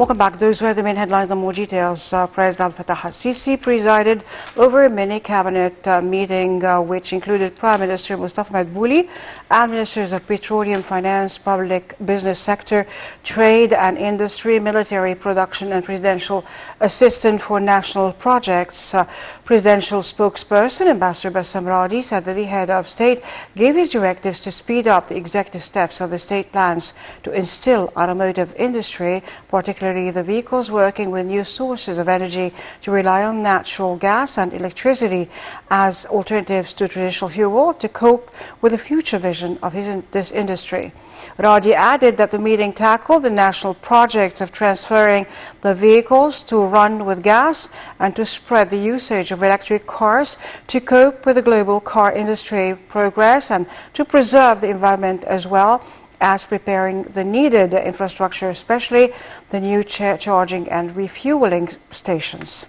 Welcome back. Those were the main headlines. The more details. President Al Fattah al-Sisi presided over a mini cabinet meeting which included Prime Minister Mustafa Madbouli and Ministers of Petroleum, Finance, Public Business Sector, Trade and Industry, Military Production and Presidential Assistant for National Projects. Presidential spokesperson Ambassador Bassam Radi said that the head of state gave his directives to speed up the executive steps of the state plans to instill automotive industry, particularly the vehicles working with new sources of energy, to rely on natural gas and electricity as alternatives to traditional fuel to cope with the future vision of this industry. Radi added that the meeting tackled the national project of transferring the vehicles to run with gas and to spread the usage of electric cars to cope with the global car industry progress and to preserve the environment, as well as preparing the needed infrastructure, especially the new charging and refueling stations.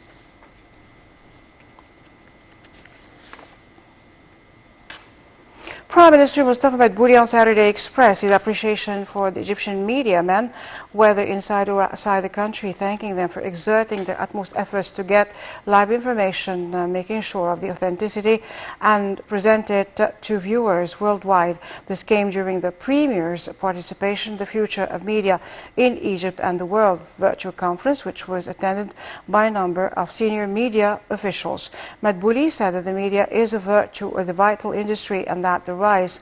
Prime Minister Mustafa Madbouli on Saturday expressed his appreciation for the Egyptian media men, whether inside or outside the country, thanking them for exerting their utmost efforts to get live information, making sure of the authenticity and present it to viewers worldwide. This came during the Premier's participation in the Future of Media in Egypt and the World virtual conference, which was attended by a number of senior media officials. Madbouli said that the media is a virtue or the vital industry and that the rise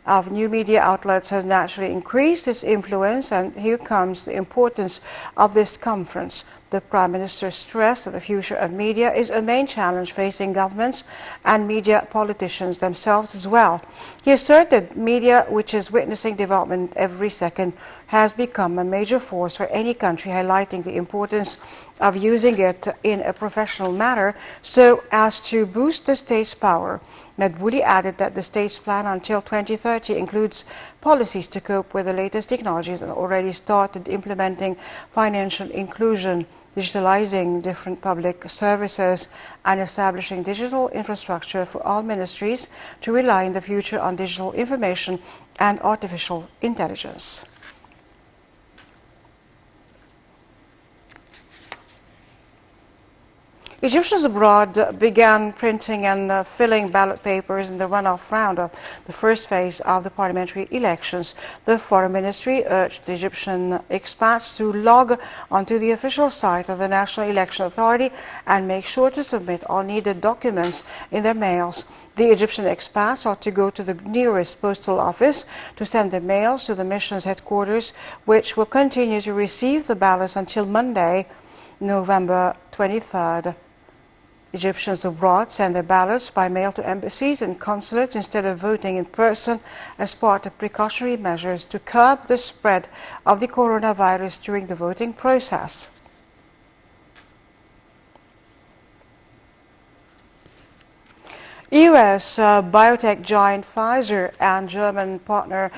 of new media outlets has naturally increased its influence, and here comes the importance of this conference. The Prime Minister stressed that the future of media is a main challenge facing governments and media politicians themselves as well. He asserted media, which is witnessing development every second, has become a major force for any country, highlighting the importance of using it in a professional manner so as to boost the state's power. Madbouli added that the state's plan until 2030 includes policies to cope with the latest technologies and already started implementing financial inclusion, digitalizing different public services and establishing digital infrastructure for all ministries to rely in the future on digital information and artificial intelligence. Egyptians abroad began printing and filling ballot papers in the runoff round of the first phase of the parliamentary elections. The Foreign Ministry urged the Egyptian expats to log onto the official site of the National Election Authority and make sure to submit all needed documents in their mails. The Egyptian expats ought to go to the nearest postal office to send their mails to the mission's headquarters, which will continue to receive the ballots until Monday, November 23rd. Egyptians abroad send their ballots by mail to embassies and consulates instead of voting in person as part of precautionary measures to curb the spread of the coronavirus during the voting process. US biotech giant Pfizer and German partner